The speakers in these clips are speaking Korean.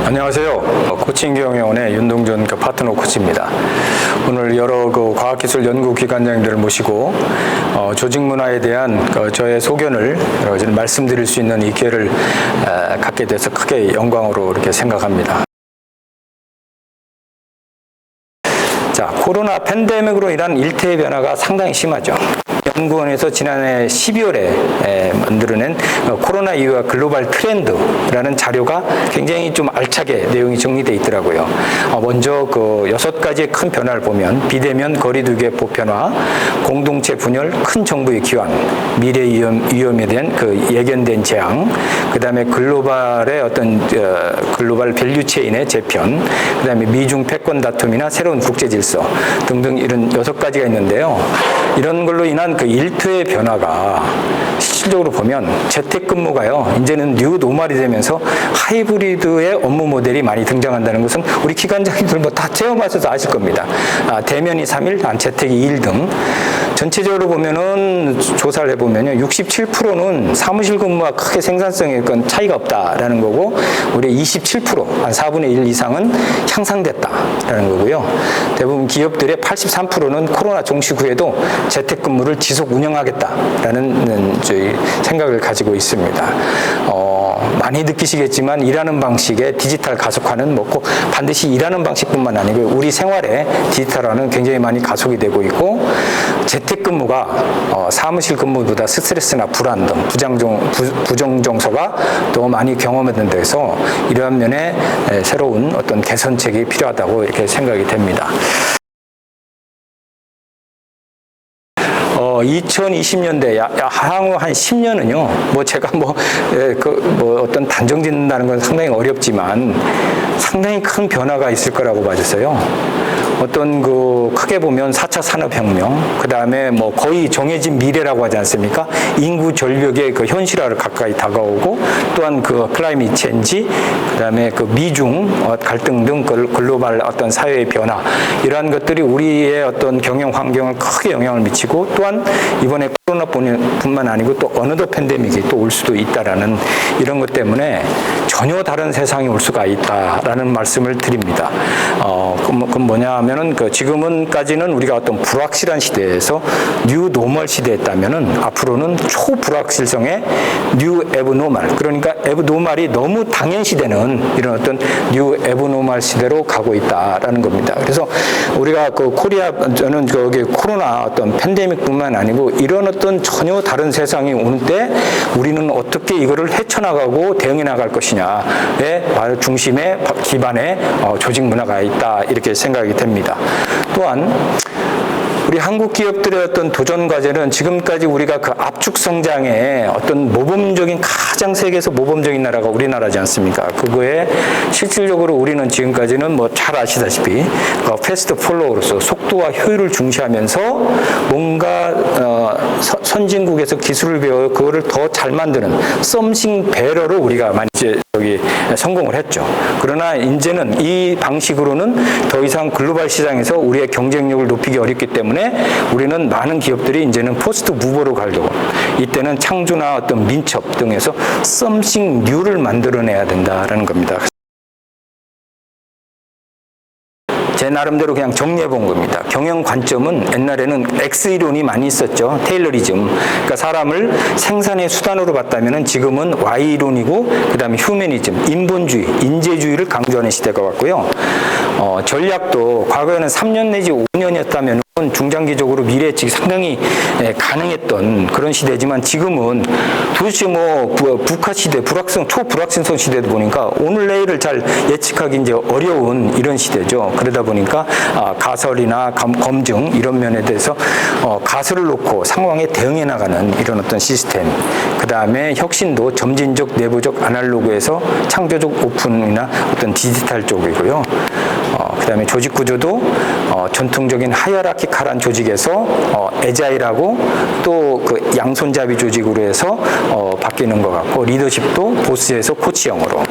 안녕하세요. 코칭경영원의 윤동준 파트너 코치입니다. 오늘 여러 과학기술 연구기관장님들을 모시고 조직 문화에 대한 저의 소견을 말씀드릴 수 있는 이 기회를 갖게 돼서 크게 영광으로 이렇게 생각합니다. 자, 코로나 팬데믹으로 인한 일태의 변화가 상당히 심하죠. 연구원에서 지난해 12월에 만들어낸 코로나 이후의 글로벌 트렌드라는 자료가 굉장히 좀 알차게 내용이 정리되어 있더라고요. 먼저 그 6가지의 큰 변화를 보면 비대면 거리두기의 보편화, 공동체 분열, 큰 정부의 기환, 미래 위험에 대한 그 예견된 재앙, 그 다음에 글로벌의 어떤 글로벌 밸류 체인의 재편, 그 다음에 미중 패권 다툼이나 새로운 국제 질서 등등 이런 6가지가 있는데요. 이런 걸로 인한 그 일터의 변화가 실질적으로 보면 재택근무가요, 이제는 뉴 노멀이 되면서 하이브리드의 업무 모델이 많이 등장한다는 것은 우리 기관장님들 뭐 다 체험하셔서 아실 겁니다. 대면이 3일, 재택이 2일 등 전체적으로 보면은 조사를 해보면요, 67%는 사무실 근무와 크게 생산성에 차이가 없다라는 거고, 우리 27%, 한 4분의 1 이상은 향상됐다라는 거고요. 대부분 기업들의 83%는 코로나 종식 후에도 재택근무를 지속 운영하겠다라는 생각을 가지고 있습니다. 많이 느끼시겠지만 일하는 방식의 디지털 가속화는 꼭 반드시 일하는 방식뿐만 아니고 우리 생활에 디지털화는 굉장히 많이 가속이 되고 있고, 재택근무가 사무실 근무보다 스트레스나 불안 등 부정정서가 더 많이 경험하는 데서 이러한 면에 새로운 어떤 개선책이 필요하다고 이렇게 생각이 됩니다. 2020년대 향후 한 10년은요, 제가 어떤 단정 짓는다는 건 상당히 어렵지만 상당히 큰 변화가 있을 거라고 봐졌어요. 어떤 크게 보면 4차 산업혁명, 그 다음에 거의 정해진 미래라고 하지 않습니까? 인구 절벽의 현실화를 가까이 다가오고, 또한 클라이밋 체인지, 그 다음에 미중 갈등 등 글로벌 어떤 사회의 변화, 이러한 것들이 우리의 어떤 경영 환경을 크게 영향을 미치고, 또한 이번에 코로나뿐만 아니고 또 어느덧 팬데믹이 또 올 수도 있다라는 이런 것 때문에 전혀 다른 세상이 올 수가 있다라는 말씀을 드립니다. 그건 뭐냐 하면은 지금은까지는 우리가 어떤 불확실한 시대에서 뉴 노멀 시대였다면은 앞으로는 초불확실성의 뉴 에브노멀, 그러니까 에브노멀이 너무 당연시되는 이런 어떤 뉴 에브노멀 시대로 가고 있다라는 겁니다. 그래서 우리가 저는 코로나 어떤 팬데믹뿐만 아니고 이런 어떤 전혀 다른 세상이 오는 때 우리는 어떻게 이거를 헤쳐나가고 대응해 나갈 것이냐의 바로 중심에 기반에 조직 문화가 있다, 이렇게 생각이 됩니다. 또한 우리 한국 기업들의 어떤 도전 과제는 지금까지 우리가 압축 성장의 어떤 모범적인, 가장 세계에서 모범적인 나라가 우리나라지 않습니까? 그거에 실질적으로 우리는 지금까지는 잘 아시다시피 패스트 폴로우로서 속도와 효율을 중시하면서 뭔가 선진국에서 기술을 배워 그거를 더 잘 만드는 썸씽 베러로 우리가 많이 성공을 했죠. 그러나 이제는 이 방식으로는 더 이상 글로벌 시장에서 우리의 경쟁력을 높이기 어렵기 때문에 우리는 많은 기업들이 이제는 포스트 무버로 가려고, 이때는 창조나 어떤 민첩 등에서 something new를 만들어내야 된다라는 겁니다. 제 나름대로 그냥 정리해 본 겁니다. 경영 관점은 옛날에는 X이론이 많이 있었죠. 테일러리즘. 그러니까 사람을 생산의 수단으로 봤다면 지금은 Y이론이고, 그 다음에 휴머니즘, 인본주의, 인재주의를 강조하는 시대가 왔고요. 전략도 과거에는 3년 내지 5년이었다면 중장기적으로 미래 예측이 상당히 가능했던 그런 시대지만 지금은 도대체 북한 시대, 초불확실성 시대도 보니까 오늘 내일을 잘 예측하기 이제 어려운 이런 시대죠. 그러다 보니까 가설이나 검증 이런 면에 대해서 가설을 놓고 상황에 대응해 나가는 이런 어떤 시스템, 그 다음에 혁신도 점진적, 내부적, 아날로그에서 창조적 오픈이나 어떤 디지털 쪽이고요. 그 다음에 조직 구조도 전통적인 하이어라키칼한 조직에서 애자일하고 또 양손잡이 조직으로 해서 바뀌는 것 같고, 리더십도 보스에서 코치형으로,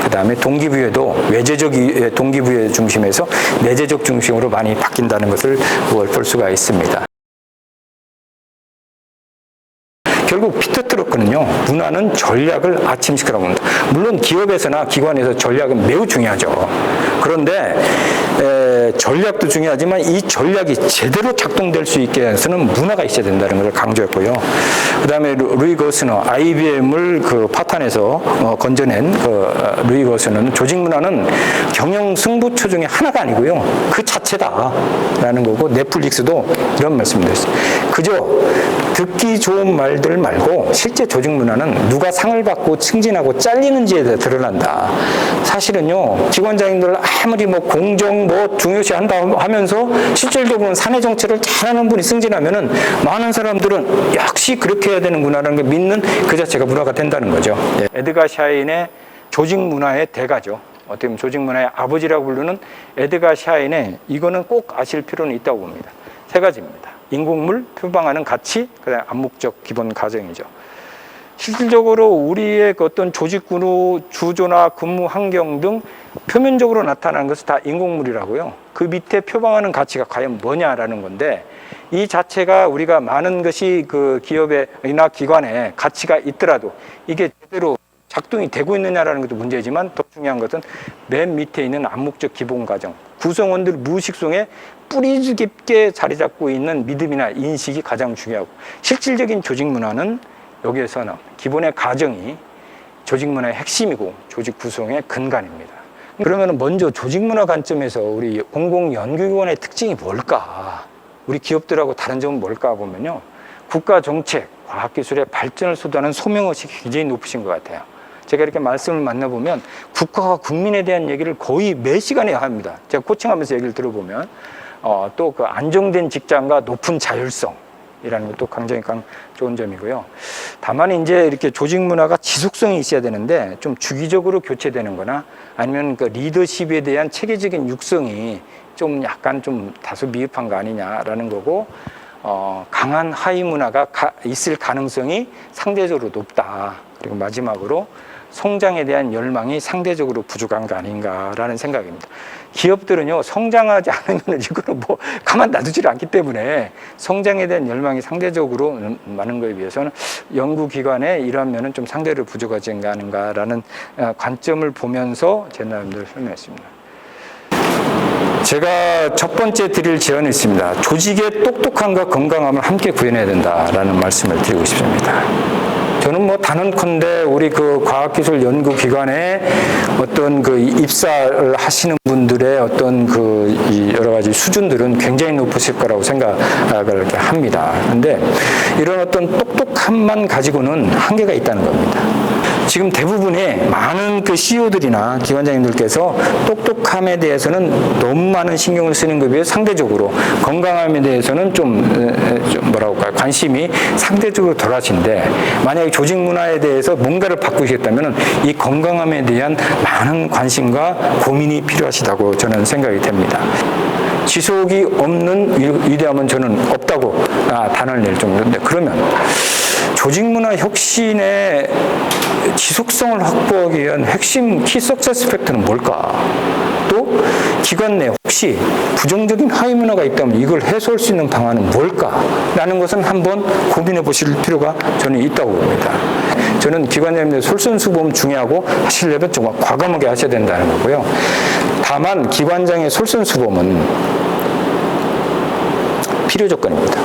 그 다음에 동기부여도 외재적 동기부여 중심에서 내재적 중심으로 많이 바뀐다는 것을 볼 수가 있습니다. 결국 피터트렸거든요. 문화는 전략을 아침시키라고 합니다. 물론 기업에서나 기관에서 전략은 매우 중요하죠. 그런데 전략도 중요하지만 이 전략이 제대로 작동될 수 있게 해서는 문화가 있어야 된다는 것을 강조했고요. 그다음에 루이 거스너, IBM을 그 파탄에서 건져낸 루이 거스너는 조직 문화는 경영 승부처 중에 하나가 아니고요. 그 자체다라는 거고, 넷플릭스도 이런 말씀을 드렸어요. 그저 듣기 좋은 말들 말고 실제 조직 문화는 누가 상을 받고 승진하고 잘리는지에 대해 드러난다. 사실은요, 기관장님들 아무리 뭐 공정 뭐 중요시 한다 하면서 실질적으로는 사내 정치를 잘하는 분이 승진하면은 많은 사람들은 역시 그렇게 해야 되는구나라는 걸 믿는 그 자체가 문화가 된다는 거죠. 에드가 샤인의 조직 문화의 대가죠. 어떻게 보면 조직 문화의 아버지라고 부르는 에드가 샤인의 이거는 꼭 아실 필요는 있다고 봅니다. 세 가지입니다. 인공물, 표방하는 가치, 그다음에 암묵적 기본 가정이죠. 실질적으로 우리의 어떤 조직 구조나 근무 환경 등 표면적으로 나타나는 것은 다 인공물이라고요. 그 밑에 표방하는 가치가 과연 뭐냐라는 건데, 이 자체가 우리가 많은 것이 그 기업이나 기관에 가치가 있더라도 이게 제대로 작동이 되고 있느냐라는 것도 문제지만, 더 중요한 것은 맨 밑에 있는 암묵적 기본 가정, 구성원들 무의식 속에 뿌리 깊게 자리 잡고 있는 믿음이나 인식이 가장 중요하고, 실질적인 조직 문화는 여기에서는 기본의 가정이 조직 문화의 핵심이고 조직 구성의 근간입니다. 그러면 먼저 조직 문화 관점에서 우리 공공연구기관의 특징이 뭘까? 우리 기업들하고 다른 점은 뭘까 보면요, 국가 정책, 과학기술의 발전을 소도하는 소명의식이 굉장히 높으신 것 같아요. 제가 이렇게 말씀을 만나보면 국가와 국민에 대한 얘기를 거의 매 시간에 합니다. 제가 코칭하면서 얘기를 들어보면 또 그 안정된 직장과 높은 자율성 이라는 것도 굉장히 좋은 점이고요. 다만 이제 이렇게 조직 문화가 지속성이 있어야 되는데 좀 주기적으로 교체되는 거나 아니면 그 리더십에 대한 체계적인 육성이 좀 약간 좀 다소 미흡한 거 아니냐라는 거고, 강한 하위 문화가 있을 가능성이 상대적으로 높다. 그리고 마지막으로 성장에 대한 열망이 상대적으로 부족한 거 아닌가라는 생각입니다. 기업들은요, 성장하지 않으면 이거는 뭐 가만 놔두질 않기 때문에 성장에 대한 열망이 상대적으로 많은 거에 비해서는 연구기관에 이러한 면은 좀 상대로 부족하지 않은가라는 관점을 보면서 제 나름대로 설명했습니다. 제가 첫 번째 드릴 제안이 있습니다. 조직의 똑똑함과 건강함을 함께 구현해야 된다라는 말씀을 드리고 싶습니다. 저는 뭐 단언컨대 우리 그 과학기술 연구기관에 어떤 그 입사를 하시는 분들의 어떤 그 여러 가지 수준들은 굉장히 높으실 거라고 생각을 합니다. 그런데 이런 어떤 똑똑함만 가지고는 한계가 있다는 겁니다. 지금 대부분의 많은 그 CEO들이나 기관장님들께서 똑똑함에 대해서는 너무 많은 신경을 쓰는 것에 비해 상대적으로 건강함에 대해서는 좀 뭐라고 할까요? 관심이 상대적으로 덜 하신데, 만약에 조직 문화에 대해서 뭔가를 바꾸시겠다면 이 건강함에 대한 많은 관심과 고민이 필요하시다고 저는 생각이 됩니다. 지속이 없는 위대함은 저는 없다고 단언을 낼 정도인데, 그러면 조직 문화 혁신의 지속성을 확보하기 위한 핵심 키 석세스 팩터는 뭘까? 또 기관 내 혹시 부정적인 하위 문화가 있다면 이걸 해소할 수 있는 방안은 뭘까? 라는 것은 한번 고민해 보실 필요가 저는 있다고 봅니다. 저는 기관장님들 솔선수범 중요하고 하시려면 정말 과감하게 하셔야 된다는 거고요. 다만 기관장의 솔선수범은 필요 조건입니다.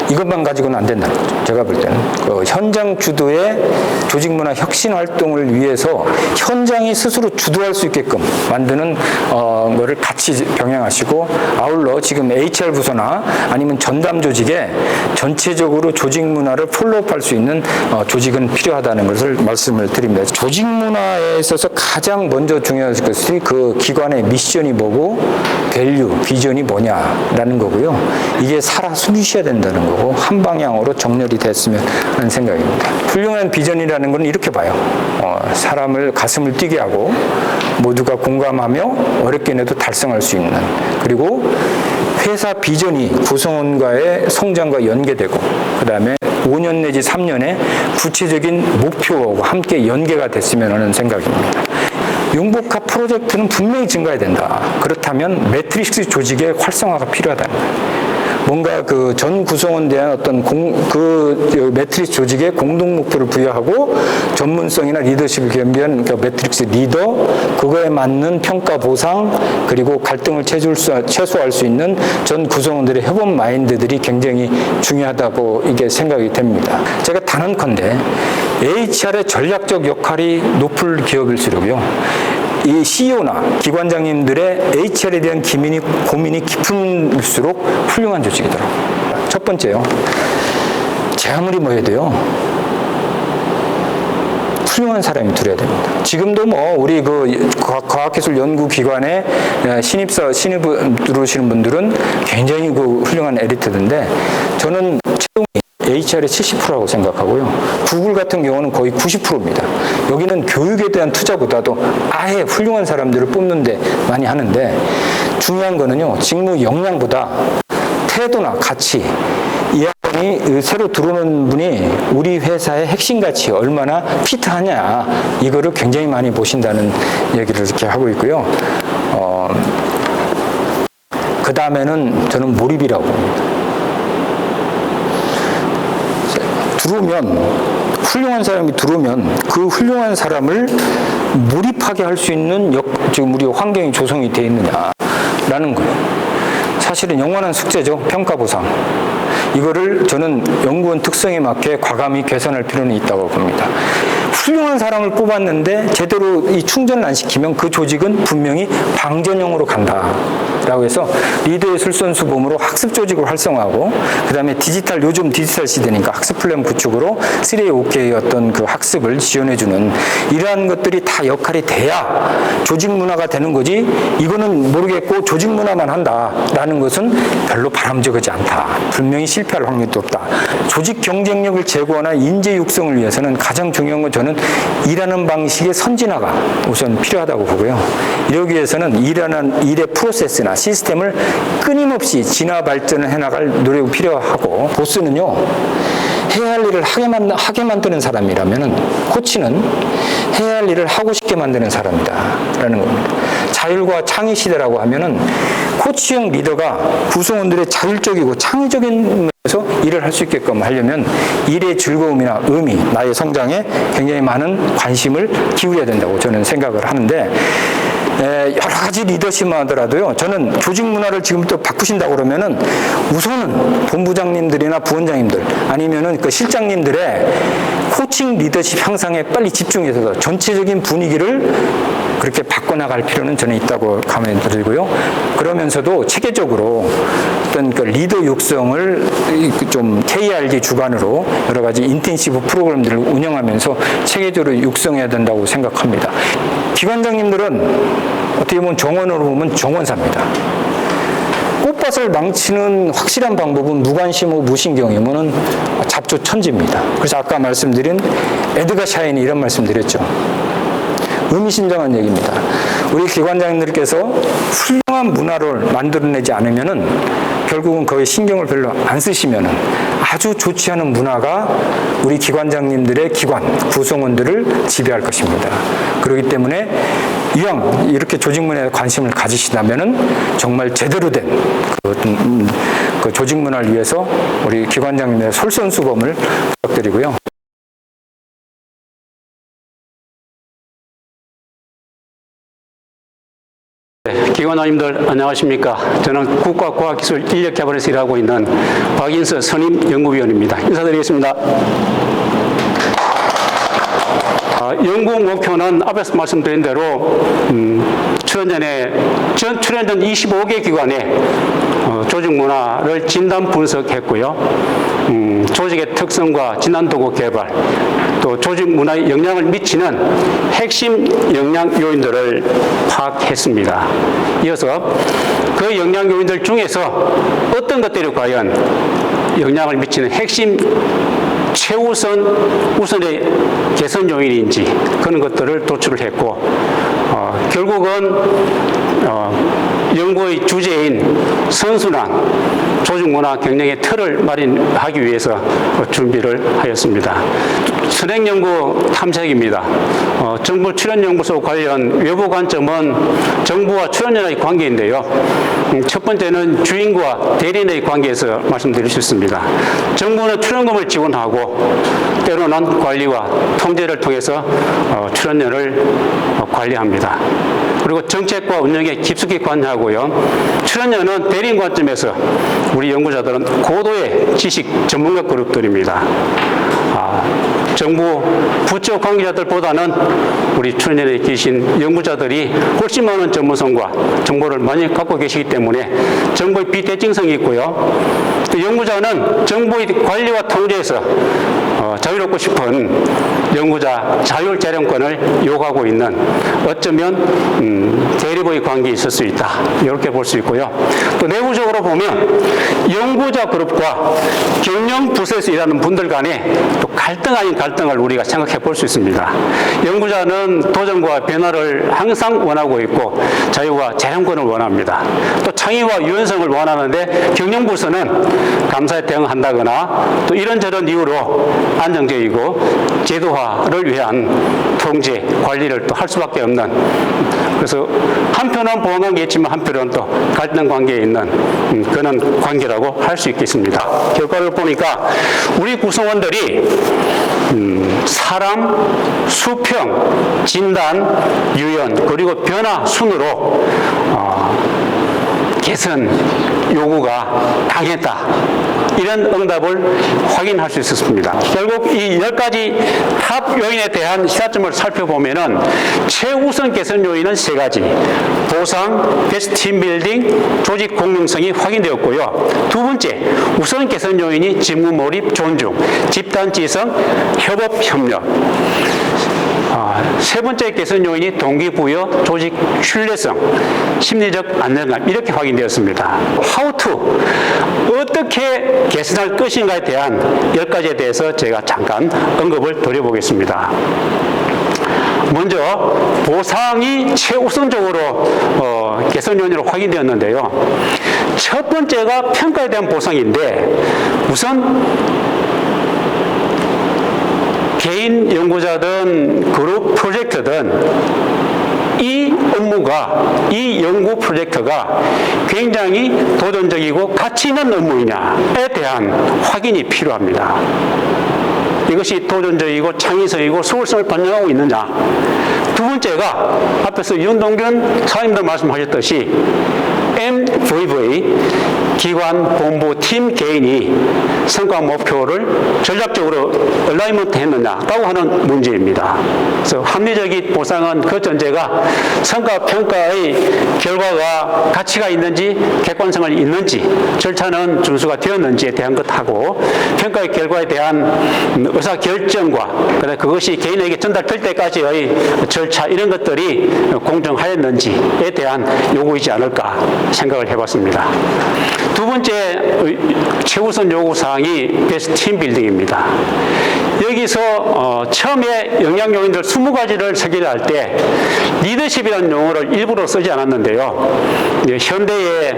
이것만 가지고는 안 된다는 거죠. 제가 볼 때는 그 현장 주도의 조직 문화 혁신 활동을 위해서 현장이 스스로 주도할 수 있게끔 만드는 거를 같이 병행하시고, 아울러 지금 HR 부서나 아니면 전담 조직에 전체적으로 조직 문화를 폴로업할 수 있는 조직은 필요하다는 것을 말씀을 드립니다. 조직 문화에 있어서 가장 먼저 중요한 것이 그 기관의 미션이 뭐고 밸류, 비전이 뭐냐라는 거고요. 이게 살아 숨쉬어야 된다는 거고, 한 방향으로 정렬이 됐으면 하는 생각입니다. 훌륭한 비전이라는 건 이렇게 봐요. 사람을 가슴을 뛰게 하고 모두가 공감하며 어렵게 해도 달성할 수 있는, 그리고 회사 비전이 구성원과의 성장과 연계되고, 그 다음에 5년 내지 3년의 구체적인 목표와 함께 연계가 됐으면 하는 생각입니다. 융복합 프로젝트는 분명히 증가해야 된다. 그렇다면 매트릭스 조직의 활성화가 필요하다는 거예요. 뭔가 그 전 구성원에 대한 어떤 매트릭스 조직의 공동 목표를 부여하고 전문성이나 리더십을 겸비한 그러니까 매트릭스 리더, 그거에 맞는 평가 보상, 그리고 갈등을 최소화할 수 있는 전 구성원들의 협업 마인드들이 굉장히 중요하다고 이게 생각이 됩니다. 제가 단언컨대 HR의 전략적 역할이 높을 기업일수록요, 이 CEO나 기관장님들의 HR에 대한 고민이 깊을수록 훌륭한 조직이더라고요. 첫 번째요, 제 아무리 뭐 해도요, 훌륭한 사람이 들어야 됩니다. 지금도 뭐 우리 그 과학기술 연구기관에 신입 들어오시는 분들은 굉장히 그 훌륭한 엘리트인데, 저는 채용이 HR의 70%라고 생각하고요. 구글 같은 경우는 거의 90%입니다. 여기는 교육에 대한 투자보다도 아예 훌륭한 사람들을 뽑는데 많이 하는데, 중요한 거는요, 직무 역량보다 태도나 가치, 이 사람이 새로 들어오는 분이 우리 회사의 핵심 가치 얼마나 피트하냐, 이거를 굉장히 많이 보신다는 얘기를 이렇게 하고 있고요. 그 다음에는 저는 몰입이라고 봅니다. 훌륭한 사람이 들어오면 그 훌륭한 사람을 몰입하게 할 수 있는 지금 우리 환경이 조성이 되어 있느냐라는 거예요. 사실은 영원한 숙제죠. 평가 보상. 이거를 저는 연구원 특성에 맞게 과감히 개선할 필요는 있다고 봅니다. 훌륭한 사람을 뽑았는데 제대로 이 충전을 안 시키면 그 조직은 분명히 방전형으로 간다라고 해서 리더의 솔선수범으로 학습 조직을 활성화하고, 그 다음에 요즘 디지털 시대니까 학습 플랫폼 구축으로 3A, 5K의 어떤 그 학습을 지원해주는 이러한 것들이 다 역할이 돼야 조직 문화가 되는 거지, 이거는 모르겠고 조직 문화만 한다라는 것은 별로 바람직하지 않다. 분명히 실패할 확률이 높다. 조직 경쟁력을 제고하나 인재 육성을 위해서는 가장 중요한 건 저는 일하는 방식의 선진화가 우선 필요하다고 보고요. 이러기 위해서는 일의 프로세스나 시스템을 끊임없이 진화 발전을 해나갈 노력이 필요하고, 보스는요, 해야 할 일을 하게 만드는 사람이라면 코치는 해야 할 일을 하고 싶게 만드는 사람이다라는 겁니다. 자율과 창의 시대라고 하면은 코치형 리더가 구성원들의 자율적이고 창의적인 면에서 일을 할 수 있게끔 하려면 일의 즐거움이나 의미, 나의 성장에 굉장히 많은 관심을 기울여야 된다고 저는 생각을 하는데, 여러 가지 리더십만 하더라도요, 저는 조직 문화를 지금부터 바꾸신다고 그러면은 우선은 본부장님들이나 부원장님들 아니면은 그 실장님들의 코칭 리더십 향상에 빨리 집중해서 전체적인 분위기를 그렇게 바꿔나갈 필요는 저는 있다고 감을 들고요. 그러면서도 체계적으로 어떤 그 리더 육성을 좀 KRD 주관으로 여러 가지 인텐시브 프로그램들을 운영하면서 체계적으로 육성해야 된다고 생각합니다. 기관장님들은 어떻게 보면 정원으로 보면 정원사입니다. 꽃밭을 망치는 확실한 방법은 무관심하고 무신경이면은 잡초천지입니다. 그래서 아까 말씀드린 에드가 샤인이 이런 말씀드렸죠. 의미심장한 얘기입니다. 우리 기관장님들께서 훌륭한 문화를 만들어내지 않으면은 결국은 거기에 신경을 별로 안 쓰시면은 아주 좋지 않은 문화가 우리 기관장님들의 구성원들을 지배할 것입니다. 그렇기 때문에 이왕 이렇게 조직 문화에 관심을 가지신다면은 정말 제대로 된 그 조직 문화를 위해서 우리 기관장님의 솔선수범을 부탁드리고요. 기관장님들 안녕하십니까. 저는 국가과학기술인력개발에서 일하고 있는 박인서 선임 연구위원입니다. 인사드리겠습니다. 연구 목표는 앞에서 말씀드린 대로 출연전 25개 기관에 조직 문화를 진단 분석했고요. 조직의 특성과 진단도구 개발, 또 조직 문화에 영향을 미치는 핵심 영향 요인들을 파악했습니다. 이어서 그 영향 요인들 중에서 어떤 것들이 과연 영향을 미치는 핵심 우선의 개선 요인인지 그런 것들을 도출을 했고, 결국은 연구의 주제인 선순환 조직문화 경영의 틀을 마련하기 위해서 준비를 하였습니다. 선행연구 탐색입니다. 정부 출연연구소 관련 외부 관점은 정부와 출연연의 관계인데요. 첫 번째는 주인과 대리인의 관계에서 말씀드릴 수 있습니다. 정부는 출연금을 지원하고 때로는 관리와 통제를 통해서 출연연을 관리합니다. 그리고 정책과 운영에 깊숙이 관여하고요. 출연연은 대리인 관점에서 우리 연구자들은 고도의 지식 전문가 그룹들입니다. 정부 부처 관계자들보다는 우리 출연연에 계신 연구자들이 훨씬 많은 전문성과 정보를 많이 갖고 계시기 때문에 정보의 비대칭성이 있고요. 또 연구자는 정보의 관리와 통제에서 자유롭고 싶은 연구자 자율 재량권을 요구하고 있는 어쩌면 대립의 관계에 있을 수 있다. 이렇게 볼 수 있고요. 또 내부적으로 보면 연구자 그룹과 경영 부서에서 일하는 분들 간에 또 갈등 아닌 갈등을 우리가 생각해 볼 수 있습니다. 연구자는 도전과 변화를 항상 원하고 있고 자유와 재량권을 원합니다. 또 창의와 유연성을 원하는데 경영부서는 감사에 대응한다거나 또 이런저런 이유로 안정적이고 제도화를 위한 통제, 관리를 또 할 수밖에 없는, 그래서 한편은 보완관계에 있지만 한편은 또 갈등 관계에 있는 그런 관계라고 할 수 있겠습니다. 결과를 보니까 우리 구성원들이 사람, 수평, 진단, 유연, 그리고 변화 순으로 개선 요구가 강했다. 이런 응답을 확인할 수 있었습니다. 결국 이 10가지 탑 요인에 대한 시사점을 살펴보면은 최우선 개선 요인은 3가지. 보상, 베스트 팀 빌딩, 조직 공정성이 확인되었고요. 두 번째, 우선 개선 요인이 직무 몰입, 존중, 집단 지성, 협업, 협력. 세 번째 개선 요인이 동기부여, 조직 신뢰성, 심리적 안정감, 이렇게 확인되었습니다. How to, 어떻게 개선할 것인가에 대한 10가지에 대해서 제가 잠깐 언급을 드려보겠습니다. 먼저 보상이 최우선적으로 개선 요인으로 확인되었는데요. 첫 번째가 평가에 대한 보상인데, 우선 개인 연구자든 그룹 프로젝트든 이 업무가, 이 연구 프로젝트가 굉장히 도전적이고 가치 있는 업무이냐에 대한 확인이 필요합니다. 이것이 도전적이고 창의성이고 수월성을 반영하고 있느냐. 두 번째가 앞에서 윤동균 사장님도 말씀하셨듯이 MVV, 기관, 본부, 팀, 개인이 성과 목표를 전략적으로 얼라이먼트 했느냐라고 하는 문제입니다. 그래서 합리적인 보상은 그 전제가 성과 평가의 결과가 가치가 있는지, 객관성을 있는지, 절차는 준수가 되었는지에 대한 것하고, 평가의 결과에 대한 의사결정과 그것이 개인에게 전달될 때까지의 절차, 이런 것들이 공정하였는지에 대한 요구이지 않을까 생각을 해봤습니다. 두 번째 최우선 요구사항이 베스트 팀 빌딩입니다. 여기서 처음에 영양 요인들 20가지를 설계할 때 리더십이라는 용어를 일부러 쓰지 않았는데요. 현대의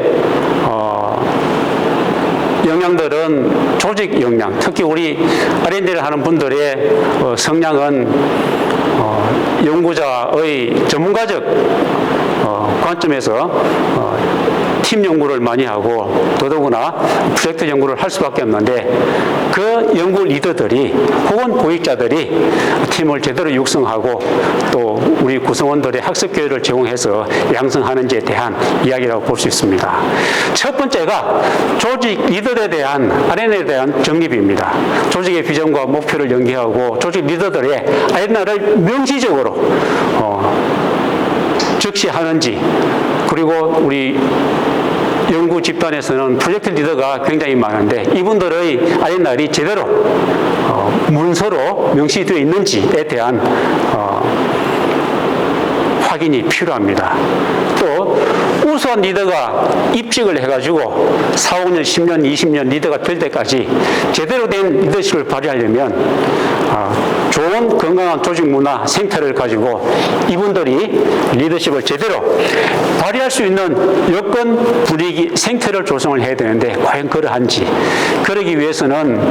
영양들은 조직 역량, 특히 우리 R&D를 하는 분들의 성향은 연구자의 전문가적 관점에서 팀 연구를 많이 하고 더더구나 프로젝트 연구를 할 수밖에 없는데, 그 연구 리더들이 혹은 보익자들이 팀을 제대로 육성하고 또 우리 구성원들의 학습 기회를 제공해서 양성하는지에 대한 이야기라고 볼 수 있습니다. 첫 번째가 조직 리더에 대한, R&D에 대한 정립입니다. 조직의 비전과 목표를 연계하고 조직 리더들의 R&D를 명시적으로 적시하는지, 그리고 우리 연구 집단에서는 프로젝트 리더가 굉장히 많은데 이분들의 R&D이 제대로 문서로 명시되어 있는지에 대한 확인이 필요합니다. 또 우수한 리더가 입직을 해가지고 4, 5년, 10년, 20년 리더가 될 때까지 제대로 된 리더십을 발휘하려면 좋은 건강한 조직 문화 생태를 가지고 이분들이 리더십을 제대로 발휘할 수 있는 여건, 분위기, 생태를 조성을 해야 되는데 과연 그러한지, 그러기 위해서는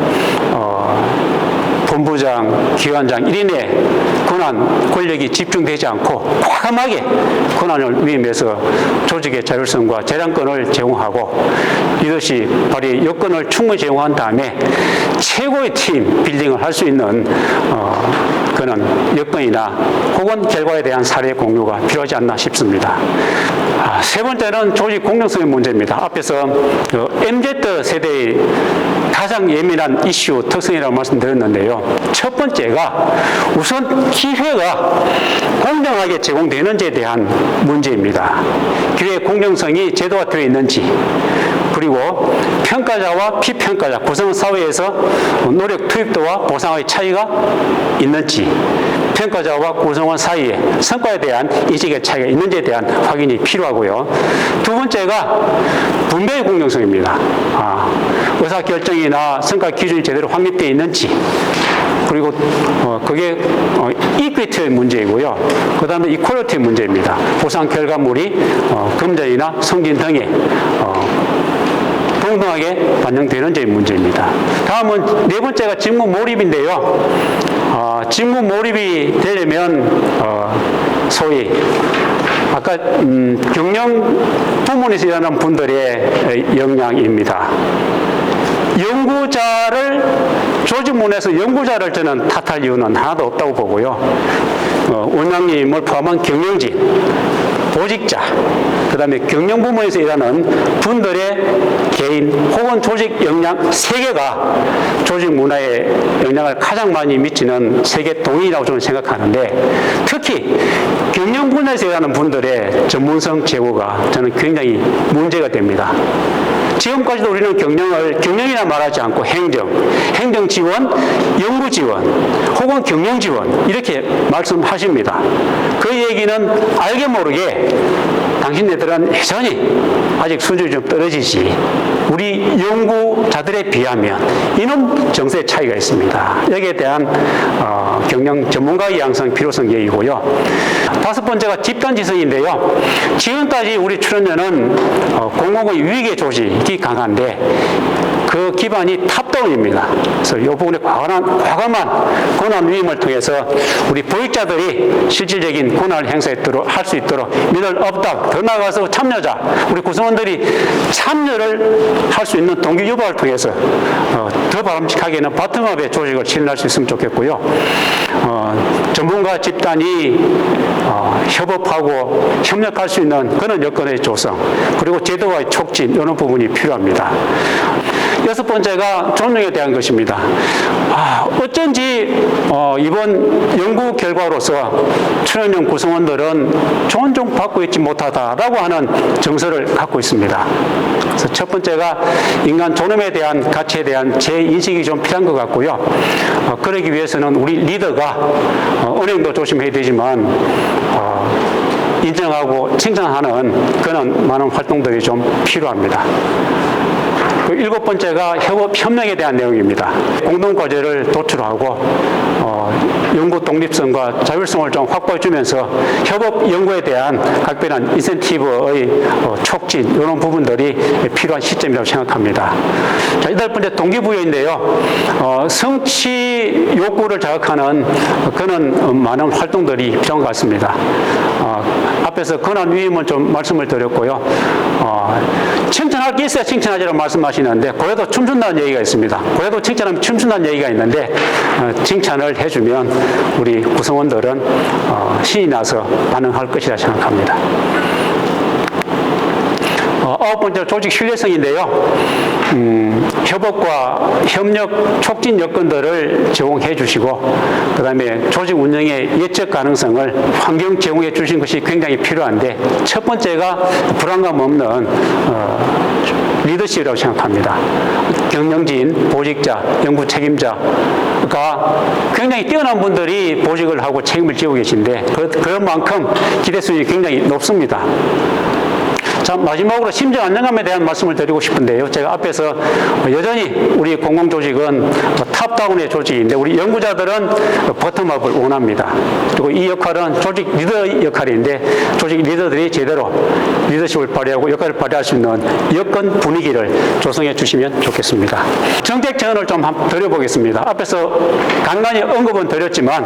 본부장, 기관장 1인의 권한, 권력이 집중되지 않고 과감하게 권한을 위임해서 조직의 자율성과 재량권을 제공하고 리더십 발휘 여건을 충분히 제공한 다음에 최고의 팀 빌딩을 할 수 있는 그런 여건이나 혹은 결과에 대한 사례 공유가 필요하지 않나 싶습니다. 세 번째는 조직 공정성의 문제입니다. 앞에서 MZ 세대의 가장 예민한 이슈 특성이라고 말씀드렸는데요. 첫 번째가 우선 기회가 공정하게 제공되는지에 대한 문제입니다. 기회의 공정성이 제도화되어 있는지, 그리고 평가자와 피평가자, 구성사회에서 노력 투입도와 보상의 차이가 있는지, 평가자와 구성원 사이에 성과에 대한 인식의 차이가 있는지에 대한 확인이 필요하고요. 두 번째가 분배의 공정성입니다. 의사결정이나 성과 기준이 제대로 확립되어 있는지, 그리고 그게 이퀴티의 문제이고요. 그 다음에 이퀄리티의 문제입니다. 보상 결과물이 금전이나 승진 등에 동등하게 반영되는지의 문제입니다. 다음은 네 번째가 직무 몰입인데요. 직무 몰입이 되려면 소위 아까 경영 부문에서 일하는 분들의 역량입니다. 연구자를 조직문에서 연구자를 저는 탓할 이유는 하나도 없다고 보고요. 원장님을 포함한 경영진, 보직자, 그 다음에 경영부문에서 일하는 분들의 개인 혹은 조직 역량 세계가 조직 문화에 영향을 가장 많이 미치는 세계 동인이라고 저는 생각하는데, 특히 경영 분야에서 일하는 분들의 전문성 제고가 저는 굉장히 문제가 됩니다. 지금까지도 우리는 경영이라 말하지 않고 행정 지원, 연구 지원, 혹은 경영 지원 이렇게 말씀하십니다. 그 얘기는 알게 모르게 당신네들은 여전히 아직 수준이 좀 떨어지지, 우리 연구자들에 비하면 이놈 정서의 차이가 있습니다. 여기에 대한 경영 전문가의 양성 필요성 얘기고요. 다섯 번째가 집단지성인데요. 지금까지 우리 출연료는 공공의 위계 조직이 강한데 그 기반이 탑다운입니다. 그래서 이 부분에 과감한 권한 위임을 통해서 우리 보직자들이 실질적인 권한을 할 수 있도록 미들 업다운, 더 나아가서 참여자, 우리 구성원들이 참여를 할 수 있는 동기 유발을 통해서 더 바람직하게는 바텀업의 조직을 실현할 수 있으면 좋겠고요. 전문가 집단이 협업하고 협력할 수 있는 그런 여건의 조성, 그리고 제도와의 촉진, 이런 부분이 필요합니다. 여섯 번째가 존중에 대한 것입니다. 어쩐지 이번 연구 결과로서 출연형 구성원들은 존중받고 있지 못하다라고 하는 정서를 갖고 있습니다. 그래서 첫 번째가 인간 존엄에 대한 가치에 대한 재인식이 좀 필요한 것 같고요. 그러기 위해서는 우리 리더가 은행도 조심해야 되지만 인정하고 칭찬하는 그런 많은 활동들이 좀 필요합니다. 그 일곱 번째가 협력에 대한 내용입니다. 공동과제를 도출하고 연구 독립성과 자율성을 좀 확보해주면서 협업 연구에 대한 각별한 인센티브의 촉진, 이런 부분들이 필요한 시점이라고 생각합니다. 자, 여덟 번째 동기부여인데요. 성취 욕구를 자극하는 그런 많은 활동들이 필요한 것 같습니다. 앞에서 권한 위임을 좀 말씀을 드렸고요. 칭찬할 게 있어야 칭찬하자라고 말씀하시는데, 고래도 춤춘다는 얘기가 있습니다. 고래도 칭찬하면 춤춘다는 얘기가 있는데, 칭찬을 해주면 우리 구성원들은 신이 나서 반응할 것이라 생각합니다. 아홉 번째로 조직 신뢰성인데요. 협업과 협력 촉진 여건들을 제공해 주시고, 그 다음에 조직 운영의 예측 가능성을 환경 제공해 주신 것이 굉장히 필요한데, 첫 번째가 불안감 없는 리더십이라고 생각합니다. 경영진, 보직자, 연구 책임자가 굉장히 뛰어난 분들이 보직을 하고 책임을 지고 계신데, 그런 만큼 기대 수준이 굉장히 높습니다. 자, 마지막으로 심정 안정감에 대한 말씀을 드리고 싶은데요. 제가 앞에서 여전히 우리 공공조직은 탑다운의 조직인데 우리 연구자들은 버텀업을 원합니다. 그리고 이 역할은 조직 리더 역할인데 조직 리더들이 제대로 리더십을 발휘하고 역할을 발휘할 수 있는 여건 분위기를 조성해 주시면 좋겠습니다. 정책 제안을 좀 한번 드려보겠습니다. 앞에서 간간히 언급은 드렸지만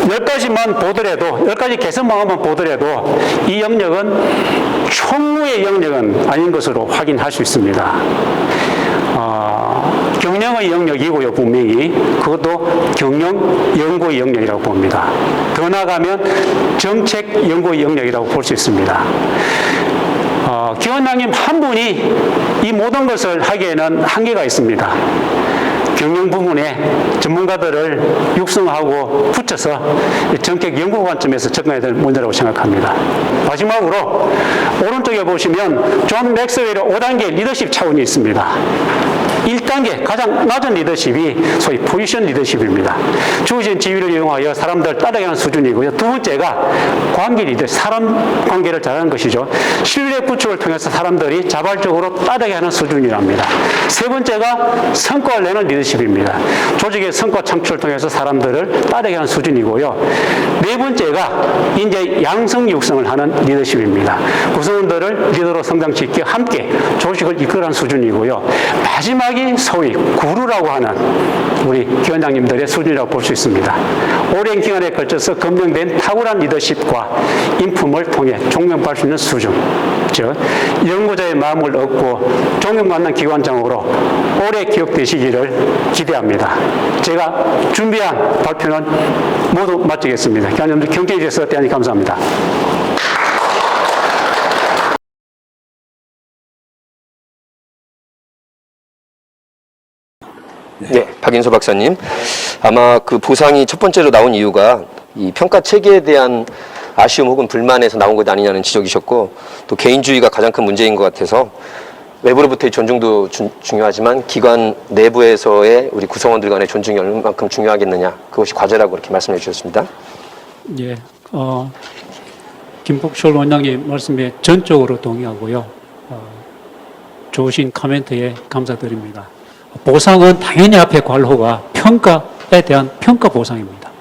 10가지만 보더라도 10가지 개선 방안만 보더라도 이 영역은 총무의 영역은 아닌 것으로 확인할 수 있습니다. 경영의 영역이고요, 분명히. 그것도 경영 연구의 영역이라고 봅니다. 더 나아가면 정책 연구의 영역이라고 볼 수 있습니다. 기원장님 한 분이 이 모든 것을 하기에는 한계가 있습니다. 경영 부분에 전문가들을 육성하고 붙여서 정책 연구 관점에서 접근해야 될 문제라고 생각합니다. 마지막으로 오른쪽에 보시면 존 맥스웰의 5단계 리더십 차원이 있습니다. 1단계 가장 낮은 리더십이 소위 포지션 리더십입니다. 주어진 지위를 이용하여 사람들 따라가는 수준이고요. 두 번째가 관계 리더, 사람 관계를 잘하는 것이죠. 신뢰 구축을 통해서 사람들이 자발적으로 따라가는 수준이랍니다. 세 번째가 성과를 내는 리더십입니다. 조직의 성과 창출을 통해서 사람들을 따라가는 수준이고요. 네 번째가 이제 양성 육성을 하는 리더십입니다. 구성원들을 리더로 성장시켜 함께 조직을 이끌어가는 수준이고요. 마지막이 소위 구루라고 하는 우리 기원장님들의 수준이라고 볼 수 있습니다. 오랜 기간에 걸쳐서 검증된 탁월한 리더십과 인품을 통해 존경받을 수 있는 수준, 즉 연구자의 마음을 얻고 존경받는 기관장으로 오래 기억되시기를 기대합니다. 제가 준비한 발표는 모두 마치겠습니다. 기관장님들 경청해 주셔서 대단히 감사합니다. 네, 박인서 박사님. 아마 그 보상이 첫 번째로 나온 이유가 이 평가 체계에 대한 아쉬움 혹은 불만에서 나온 것 아니냐는 지적이셨고, 또 개인주의가 가장 큰 문제인 것 같아서 외부로부터의 존중도 중요하지만 기관 내부에서의 우리 구성원들 간의 존중이 얼마만큼 중요하겠느냐, 그것이 과제라고 그렇게 말씀해 주셨습니다. 예, 김복철 원장님 말씀에 전적으로 동의하고요. 좋으신 코멘트에 감사드립니다. 보상은 당연히 앞에 관호가 평가에 대한 평가 보상입니다.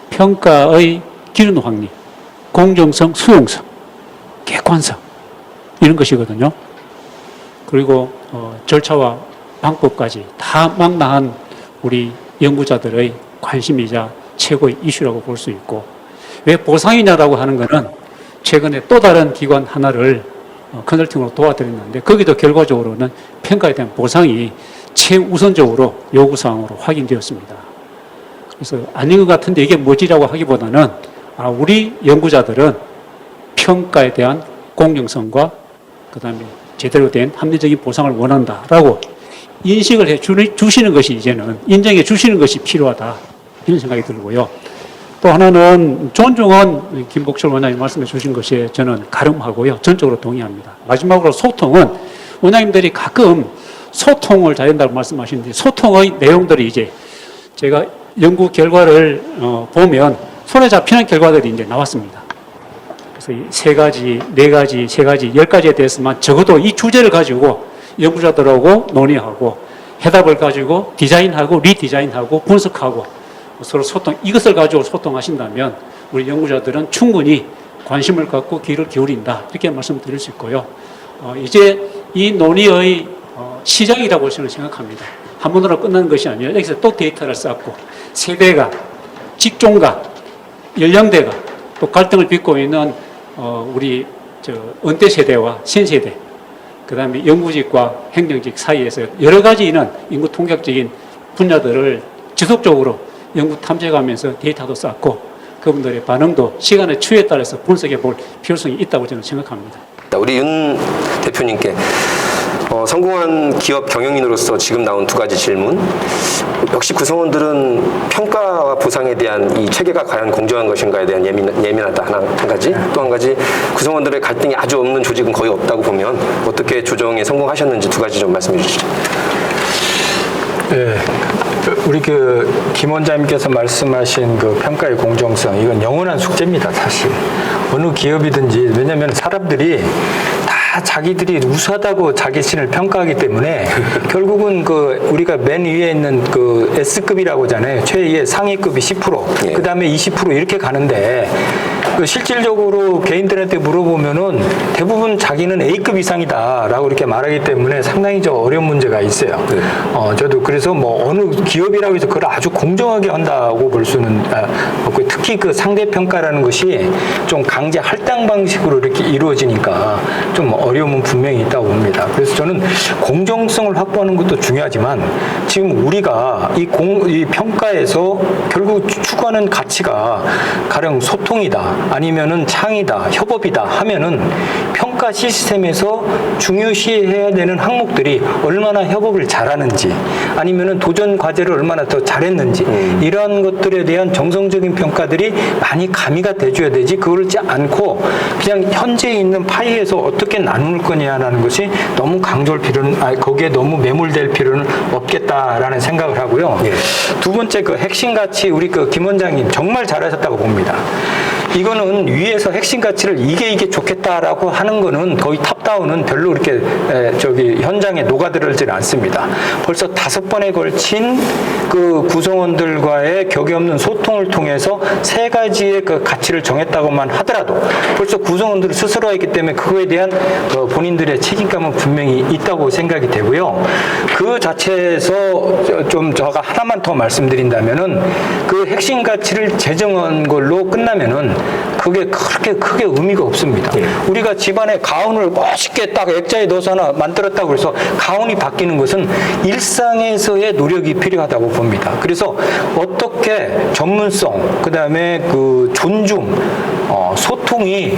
평가의 기준 확립, 공정성, 수용성, 객관성 이런 것이거든요. 그리고 절차와 방법까지 다 망라한 우리 연구자들의 관심이자 최고의 이슈라고 볼 수 있고, 왜 보상이냐라고 하는 것은 최근에 또 다른 기관 하나를 컨설팅으로 도와드렸는데 거기도 결과적으로는 평가에 대한 보상이 최우선적으로 요구사항으로 확인되었습니다. 그래서 아닌 것 같은데 이게 뭐지라고 하기보다는 우리 연구자들은 평가에 대한 공정성과 그 다음에 제대로 된 합리적인 보상을 원한다라고 인식을 해 주시는 것이 이제는 인정해 주시는 것이 필요하다 이런 생각이 들고요. 또 하나는 존중은 김복철 원장님 말씀해 주신 것에 저는 가름하고요. 전적으로 동의합니다. 마지막으로 소통은 원장님들이 가끔 소통을 잘한다고 말씀하시는데 소통의 내용들이 이제 제가 연구 결과를 보면 손에 잡히는 결과들이 이제 나왔습니다. 그래서 이 3가지, 4가지, 3가지, 10가지에 대해서만 적어도 이 주제를 가지고 연구자들하고 논의하고 해답을 가지고 디자인하고 리디자인하고 분석하고 서로 소통, 이것을 가지고 소통하신다면 우리 연구자들은 충분히 관심을 갖고 귀를 기울인다 이렇게 말씀드릴 수 있고요. 이제 이 논의의 시작이라고 저는 생각합니다. 한 번으로 끝나는 것이 아니라 여기서 또 데이터를 쌓고 세대가, 직종가, 연령대가 또 갈등을 빚고 있는 우리 은퇴 세대와 신세대, 그 다음에 연구직과 행정직 사이에서 여러 가지 있는 인구 통계적인 분야들을 지속적으로 연구 탐색하면서 데이터도 쌓고 그분들의 반응도 시간의 추이에 따라서 분석해 볼 필요성이 있다고 저는 생각합니다. 우리 윤 대표님께 성공한 기업 경영인으로서 지금 나온 2가지 질문. 역시 구성원들은 평가와 보상에 대한 이 체계가 과연 공정한 것인가에 대한 예민하다 한 가지. 또 한 가지, 구성원들의 갈등이 아주 없는 조직은 거의 없다고 보면 어떻게 조정에 성공하셨는지 2가지 좀 말씀해 주시죠. 네. 우리 김 원장님께서 말씀하신 그 평가의 공정성, 이건 영원한 숙제입니다, 사실. 어느 기업이든지, 왜냐하면 사람들이 다 자기들이 우수하다고 자기 신을 평가하기 때문에 결국은 우리가 맨 위에 있는 S급이라고 하잖아요. 최의 상위급이 10%, 그 다음에 20% 이렇게 가는데 실질적으로 개인들한테 물어보면은 대부분 자기는 A급 이상이다라고 이렇게 말하기 때문에 상당히 좀 어려운 문제가 있어요. 저도 그래서 뭐 어느 기업이라고 해서 그걸 아주 공정하게 한다고 볼 수는 없고, 특히 그 상대평가라는 것이 좀 강제 할당 방식으로 이렇게 이루어지니까 좀 어려움은 분명히 있다고 봅니다. 그래서 저는 공정성을 확보하는 것도 중요하지만 지금 우리가 이 평가에서 결국 추구하는 가치가 가령 소통이다, 아니면은 창의다, 협업이다 하면은 평가 시스템에서 중요시해야 되는 항목들이 얼마나 협업을 잘하는지, 아니면은 도전 과제를 얼마나 더 잘했는지, 이러한 것들에 대한 정성적인 평가들이 많이 가미가 돼줘야 되지, 그러지 않고 그냥 현재 있는 파이에서 어떻게 나눌 거냐라는 것이 너무 강조할 필요는, 거기에 너무 매몰될 필요는 없겠다라는 생각을 하고요. 두 번째 핵심 가치, 우리 김 원장님 정말 잘하셨다고 봅니다. 이거는 위에서 핵심 가치를 이게 좋겠다라고 하는 거는 거의 탑다운은 별로 이렇게 현장에 녹아들지는 않습니다. 벌써 5번에 걸친 그 구성원들과의 격이 없는 소통을 통해서 3가지의 그 가치를 정했다고만 하더라도 벌써 구성원들이 스스로 했기 때문에 그거에 대한 본인들의 책임감은 분명히 있다고 생각이 되고요. 그 자체에서 좀 제가 하나만 더 말씀드린다면은 그 핵심 가치를 제정한 걸로 끝나면은 그게 그렇게 크게 의미가 없습니다. 우리가 집안에 가운을 멋있게 딱 액자에 넣어서 하나 만들었다고 해서 가운이 바뀌는 것은 일상에서의 노력이 필요하다고 봅니다. 그래서 어떻게 전문성, 그 다음에 그 존중, 소통이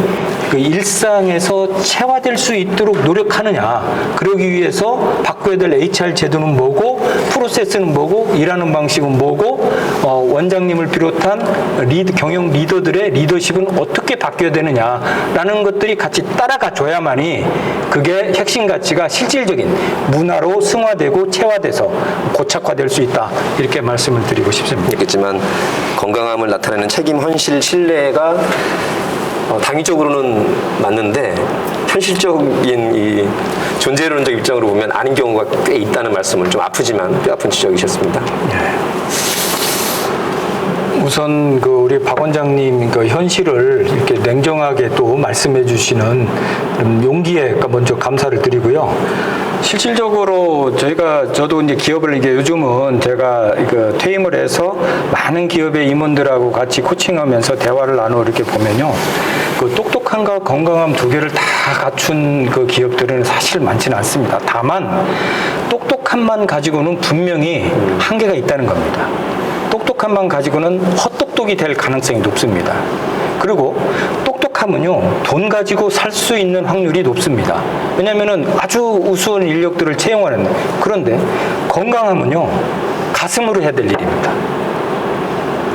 그 일상에서 체화될 수 있도록 노력하느냐, 그러기 위해서 바꿔야 될 HR 제도는 뭐고, 프로세스는 뭐고, 일하는 방식은 뭐고, 원장님을 비롯한 경영 리더들의 리더십은 어떻게 바뀌어야 되느냐라는 것들이 같이 따라가 줘야만이 그게 핵심 가치가 실질적인 문화로 승화되고 체화돼서 고착화될 수 있다, 이렇게 말씀을 드리고 싶습니다. 있겠지만 건강함을 나타내는 책임, 헌실, 신뢰가 당위적으로는 맞는데 현실적인 이 존재론적 입장으로 보면 아닌 경우가 꽤 있다는 말씀을, 좀 아프지만 뼈아픈 지적이셨습니다. 우선 우리 박 원장님 현실을 이렇게 냉정하게 또 말씀해 주시는 용기에 먼저 감사를 드리고요. 실질적으로 저도 이제 기업을 요즘은 제가 퇴임을 해서 많은 기업의 임원들하고 같이 코칭하면서 대화를 나누어 이렇게 보면요. 똑똑함과 건강함 두 개를 다 갖춘 그 기업들은 사실 많지는 않습니다. 다만 똑똑함만 가지고는 분명히 한계가 있다는 겁니다. 똑똑함만 가지고는 헛똑똑이 될 가능성이 높습니다. 그리고 똑똑함은요, 돈 가지고 살 수 있는 확률이 높습니다. 왜냐하면 아주 우수한 인력들을 채용하는, 그런데 건강함은요, 가슴으로 해야 될 일입니다.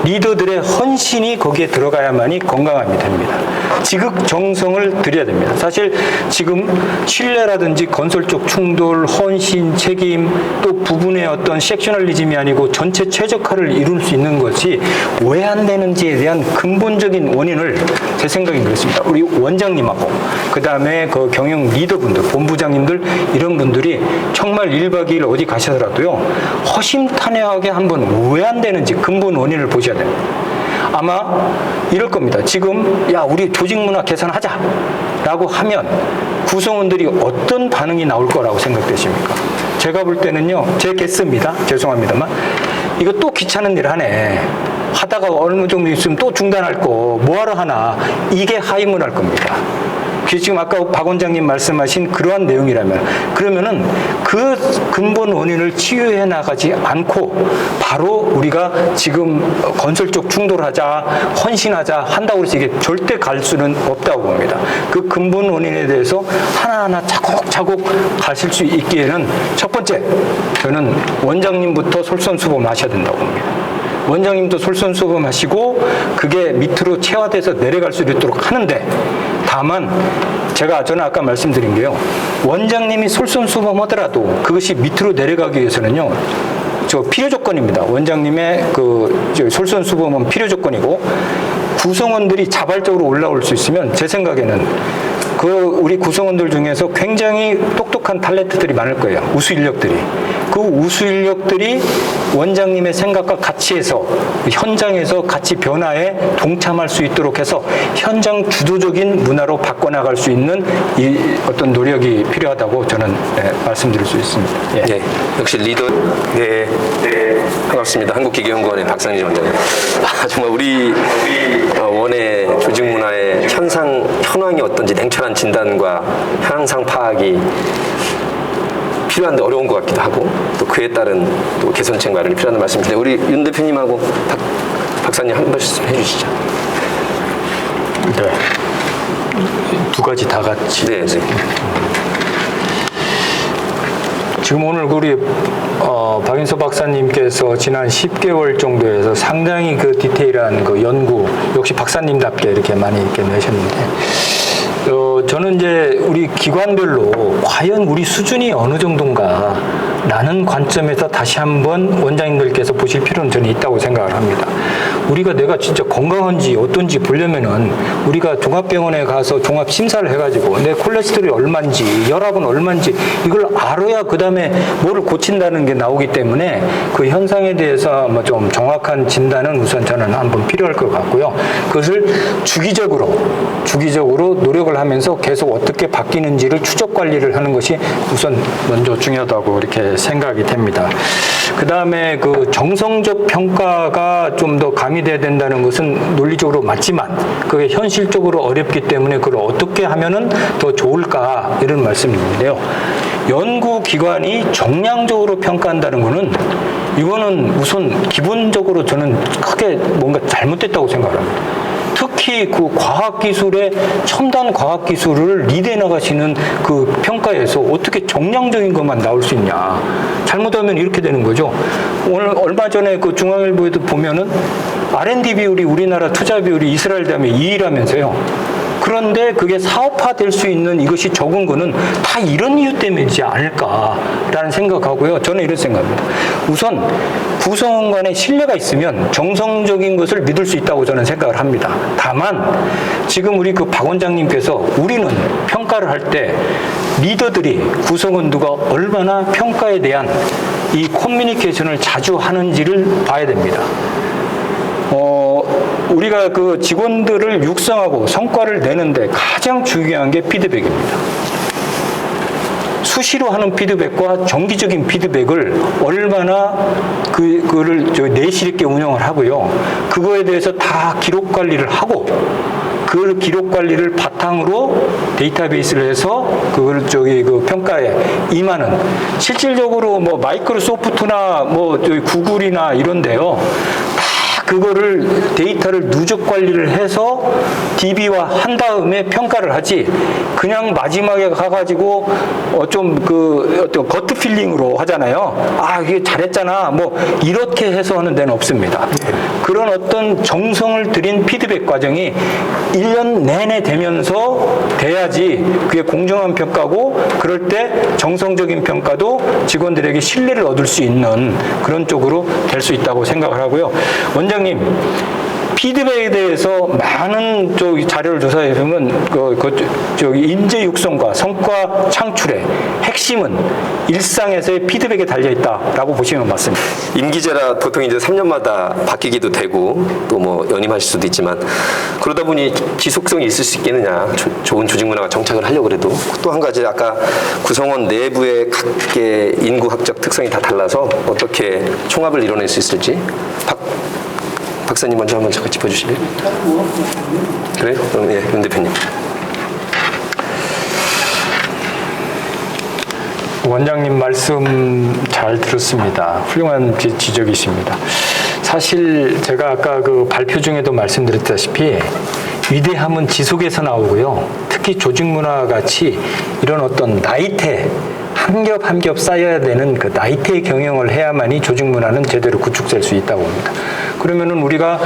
리더들의 헌신이 거기에 들어가야만이 건강함이 됩니다. 지극정성을 들여야 됩니다. 사실 지금 신뢰라든지 건설적 충돌, 헌신, 책임, 또 부분의 어떤 섹셔널리즘이 아니고 전체 최적화를 이룰 수 있는 것이 왜 안 되는지에 대한 근본적인 원인을 제 생각엔 그렇습니다. 우리 원장님하고 그 다음에 그 경영 리더분들, 본부장님들, 이런 분들이 정말 1박 2일 어디 가셔서라도요, 허심탄회하게 한번 왜 안 되는지 근본 원인을 보셔야 됩니다. 아마 이럴 겁니다. 지금 우리 조직 문화 개선하자 라고 하면 구성원들이 어떤 반응이 나올 거라고 생각되십니까? 제가 볼 때는요, 제 개스입니다. 죄송합니다만 이거 또 귀찮은 일 하네, 하다가 어느 정도 있으면 또 중단할 거 뭐하러 하나, 이게 하임을 할 겁니다. 지금 아까 박 원장님 말씀하신 그러한 내용이라면, 그러면은 그 근본 원인을 치유해 나가지 않고 바로 우리가 지금 건설적 충돌하자, 헌신하자 한다고 해서 이게 절대 갈 수는 없다고 봅니다. 그 근본 원인에 대해서 하나하나 차곡차곡 가실 수 있기에는 첫 번째, 저는 원장님부터 솔선수범하셔야 된다고 봅니다. 원장님도 솔선수범하시고 그게 밑으로 체화돼서 내려갈 수 있도록 하는데, 다만 저는 아까 말씀드린 게요, 원장님이 솔선수범하더라도 그것이 밑으로 내려가기 위해서는요, 저 필요 조건입니다. 원장님의 저 솔선수범은 필요 조건이고 구성원들이 자발적으로 올라올 수 있으면 제 생각에는 우리 구성원들 중에서 굉장히 똑똑한 탤런트들이 많을 거예요. 우수 인력들이. 그 우수 인력들이 원장님의 생각과 같이 해서 현장에서 같이 변화에 동참할 수 있도록 해서 현장 주도적인 문화로 바꿔나갈 수 있는 이 어떤 노력이 필요하다고 저는 말씀드릴 수 있습니다. 예. 네, 역시 리더. 네, 반갑습니다. 한국기계연구원의 박상진 원장님. 정말 우리 원의 조직 문화의 현황이 어떤지 냉철한 진단과 현상 파악이 필요한데 어려운 것 같기도 하고 또 그에 따른 또 개선책 마련이 필요하다는 말씀인데 우리 윤 대표님하고 박사님 한 말씀 해주시죠. 네. 두 가지 다 같이. 네, 네. 지금 오늘 우리 박인서 박사님께서 지난 10개월 정도에서 상당히 그 디테일한 그 연구 역시 박사님답게 이렇게 많이 이렇게 내셨는데 저는 이제 우리 기관별로 과연 우리 수준이 어느 정도인가 라는 관점에서 다시 한번 원장님들께서 보실 필요는 저는 있다고 생각을 합니다. 우리가 내가 진짜 건강한지 어떤지 보려면은 우리가 종합병원에 가서 종합 심사를 해가지고 내 콜레스테롤이 얼마인지 혈압은 얼마인지 이걸 알아야 그 다음에 뭐를 고친다는 게 나오기 때문에 그 현상에 대해서 뭐 좀 정확한 진단은 우선 저는 한번 필요할 것 같고요. 그것을 주기적으로 노력을 하면서 계속 어떻게 바뀌는지를 추적 관리를 하는 것이 우선 먼저 중요하다고 이렇게 생각이 됩니다. 그 다음에 그 정성적 평가가 좀 더 가미돼야 된다는 것은 논리적으로 맞지만 그게 현실적으로 어렵기 때문에 그걸 어떻게 하면은 더 좋을까 이런 말씀인데요. 연구기관이 정량적으로 평가한다는 것은 이거는 우선 기본적으로 저는 크게 뭔가 잘못됐다고 생각합니다. 특히 그 과학기술의 첨단 과학기술을 리드해 나가시는 그 평가에서 어떻게 정량적인 것만 나올 수 있냐. 잘못하면 이렇게 되는 거죠. 오늘 얼마 전에 그 중앙일보에도 보면은 R&D 비율이 우리나라 투자 비율이 이스라엘 다음에 2위라면서요. 그런데 그게 사업화될 수 있는 이것이 적은 거는 다 이런 이유 때문이지 않을까라는 생각하고요. 저는 이런 생각입니다. 우선 구성원 간에 신뢰가 있으면 정성적인 것을 믿을 수 있다고 저는 생각을 합니다. 다만 지금 우리 그 박 원장님께서 우리는 평가를 할 때 리더들이 구성원들과 얼마나 평가에 대한 이 커뮤니케이션을 자주 하는지를 봐야 됩니다. 우리가 그 직원들을 육성하고 성과를 내는데 가장 중요한 게 피드백입니다. 수시로 하는 피드백과 정기적인 피드백을 얼마나 그거를 내실 있게 운영을 하고요. 그거에 대해서 다 기록 관리를 하고 그 기록 관리를 바탕으로 데이터베이스를 해서 그걸 그 평가에 임하는 실질적으로 뭐 마이크로소프트나 뭐 구글이나 이런데요. 그거를 데이터를 누적 관리를 해서 DB화 한 다음에 평가를 하지 그냥 마지막에 가가지고 어떤 거트 필링으로 하잖아요. 아 이게 잘했잖아 뭐 이렇게 해서 하는 데는 없습니다. 그런 어떤 정성을 들인 피드백 과정이 1년 내내 되면서 돼야지 그게 공정한 평가고 그럴 때 정성적인 평가도 직원들에게 신뢰를 얻을 수 있는 그런 쪽으로 될 수 있다고 생각을 하고요. 원장님 피드백에 대해서 많은 자료를 조사해 보면 인재 육성과 성과 창출의 핵심은 일상에서의 피드백에 달려 있다라고 보시면 맞습니다. 임기제라 보통 이제 3년마다 바뀌기도 되고 또 뭐 연임하실 수도 있지만 그러다 보니 지속성이 있을 수 있겠느냐. 좋은 조직 문화가 정착을 하려고 그래도 또 한 가지 아까 구성원 내부의 각계 인구학적 특성이 다 달라서 어떻게 총합을 이뤄낼 수 있을지 박사님 먼저 한번 잠깐 짚어주실래요? 그래요? 그럼 예, 윤 대표님. 원장님 말씀 잘 들었습니다. 훌륭한 지적이십니다. 사실 제가 아까 그 발표 중에도 말씀드렸다시피 위대함은 지속에서 나오고요. 특히 조직문화 같이 이런 어떤 나이테 한 겹 한 겹 쌓여야 되는 그 나이테 경영을 해야만이 조직문화는 제대로 구축될 수 있다고 봅니다. 그러면은 우리가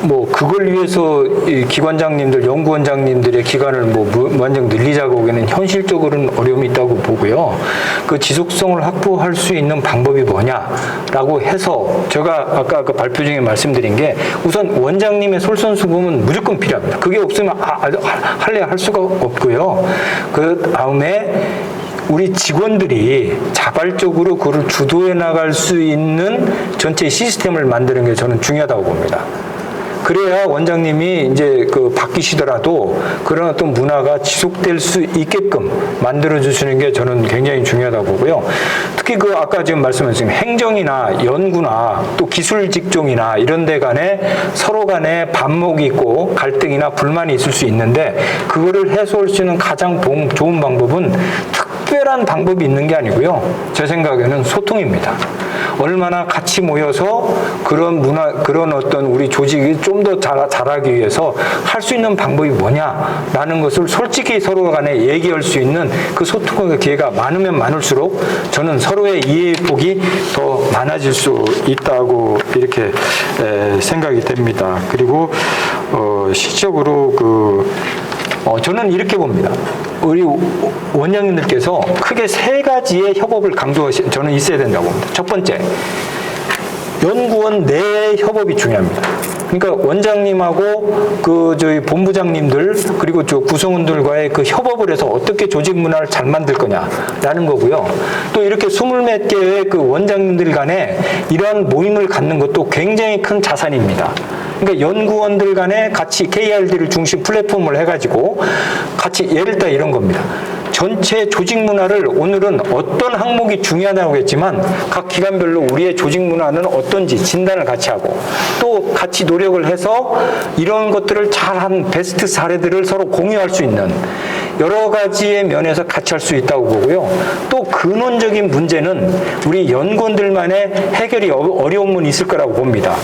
뭐 그걸 위해서 이 기관장님들, 연구원장님들의 기간을 뭐 무한정 늘리자고 보기에는 현실적으로는 어려움이 있다고 보고요. 그 지속성을 확보할 수 있는 방법이 뭐냐라고 해서 제가 아까 그 발표 중에 말씀드린 게 우선 원장님의 솔선수범은 무조건 필요합니다. 그게 없으면 할래 할 수가 없고요. 그 다음에 우리 직원들이 자발적으로 그걸 주도해 나갈 수 있는 전체 시스템을 만드는 게 저는 중요하다고 봅니다. 그래야 원장님이 이제 그 바뀌시더라도 그런 어떤 문화가 지속될 수 있게끔 만들어 주시는 게 저는 굉장히 중요하다고 보고요. 특히 그 아까 지금 말씀하신 행정이나 연구나 또 기술 직종이나 이런 데 간에 서로 간에 반목이 있고 갈등이나 불만이 있을 수 있는데 그거를 해소할 수 있는 가장 좋은 방법은 특별한 방법이 있는 게 아니고요. 제 생각에는 소통입니다. 얼마나 같이 모여서 그런 문화, 그런 어떤 우리 조직이 좀 더 잘하기 위해서 할 수 있는 방법이 뭐냐라는 것을 솔직히 서로 간에 얘기할 수 있는 그 소통의 기회가 많으면 많을수록 저는 서로의 이해 폭이 더 많아질 수 있다고 이렇게 생각이 됩니다. 그리고 실적으로 저는 이렇게 봅니다. 우리 원장님들께서 크게 세 가지의 협업을 저는 있어야 된다고 봅니다. 첫 번째, 연구원 내 협업이 중요합니다. 그러니까 원장님하고 저희 본부장님들 그리고 저 구성원들과의 그 협업을 해서 어떻게 조직 문화를 잘 만들 거냐라는 거고요. 또 이렇게 20몇 개의 그 원장님들 간에 이러한 모임을 갖는 것도 굉장히 큰 자산입니다. 그러니까 연구원들 간에 같이 KRD를 중심 플랫폼을 해가지고 같이 예를 들어 이런 겁니다. 전체 조직 문화를 오늘은 어떤 항목이 중요하다고 했지만 각 기관별로 우리의 조직 문화는 어떤지 진단을 같이 하고 또 같이 노력을 해서 이런 것들을 잘한 베스트 사례들을 서로 공유할 수 있는 여러 가지의 면에서 같이 할 수 있다고 보고요. 또 근원적인 문제는 우리 연구원들만의 해결이 어려움은 있을 거라고 봅니다.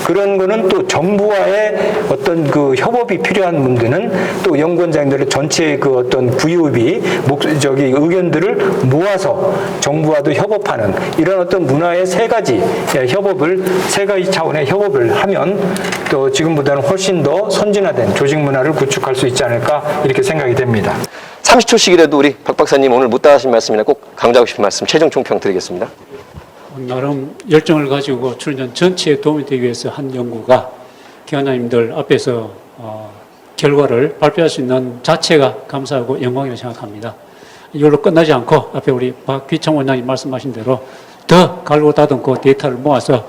그런 거는 또 정부와의 어떤 그 협업이 필요한 문제는 또 연구원장들의 전체의 그 어떤 구입이 의견들을 모아서 정부와도 협업하는 이런 어떤 문화의 세 가지 차원의 협업을 하면 또 지금보다는 훨씬 더 선진화된 조직 문화를 구축할 수 있지 않을까 이렇게 생각이 됩니다. 30초씩이라도 우리 박 박사님 오늘 못다 하신 말씀이나 꼭 강조하고 싶은 말씀 최종 총평 드리겠습니다. 나름 열정을 가지고 출연 전체에 도움이 되기 위해서 한 연구가 기관장님들 앞에서 결과를 발표할 수 있는 자체가 감사하고 영광이라고 생각합니다. 이걸로 끝나지 않고 앞에 우리 박귀청 원장님 말씀하신 대로 더 갈고 다듬고 데이터를 모아서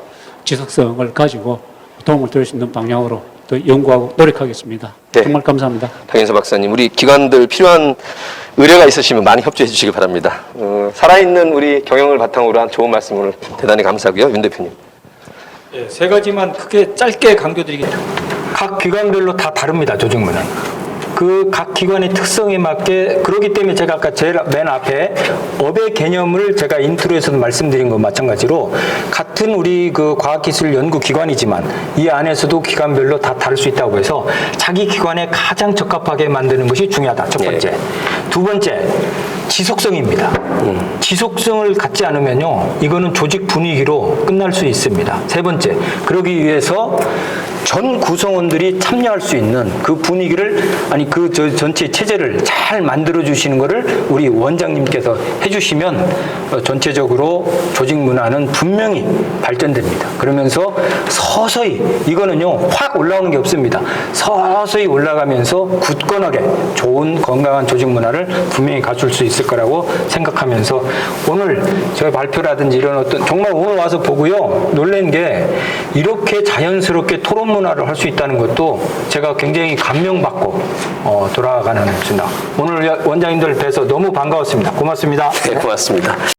지속성을 가지고 도움을 드릴 수 있는 방향으로 또 연구하고 노력하겠습니다. 네. 정말 감사합니다. 박인서 박사님, 우리 기관들 필요한 의뢰가 있으시면 많이 협조해 주시기 바랍니다. 살아있는 우리 경영을 바탕으로 한 좋은 말씀 오늘 대단히 감사하고요. 윤 대표님. 네, 세 가지만 크게 짧게 강조드리겠습니다. 각 기관별로 다 다릅니다. 조직 문화는. 그 각 기관의 특성에 맞게 그렇기 때문에 제가 아까 제일 맨 앞에 업의 개념을 제가 인트로에서도 말씀드린 것 마찬가지로 같은 우리 그 과학기술 연구기관이지만 이 안에서도 기관별로 다 다를 수 있다고 해서 자기 기관에 가장 적합하게 만드는 것이 중요하다. 첫 번째. 두 번째, 지속성입니다. 지속성을 갖지 않으면요, 이거는 조직 분위기로 끝날 수 있습니다. 세 번째, 그러기 위해서 전 구성원들이 참여할 수 있는 그 분위기를 전체 체제를 잘 만들어 주시는 것을 우리 원장님께서 해주시면 전체적으로 조직 문화는 분명히 발전됩니다. 그러면서 서서히 이거는요 확 올라오는 게 없습니다. 서서히 올라가면서 굳건하게 좋은 건강한 조직 문화를 분명히 갖출 수 있을 거라고 생각하면서 오늘 저희 발표라든지 이런 어떤 정말 오늘 와서 보고요 놀란 게 이렇게 자연스럽게 토론 문화를 할 수 있다는 것도 제가 굉장히 감명받고 돌아가는 순간 오늘 원장님들 뵈서 너무 반가웠습니다. 고맙습니다. 네, 고맙습니다.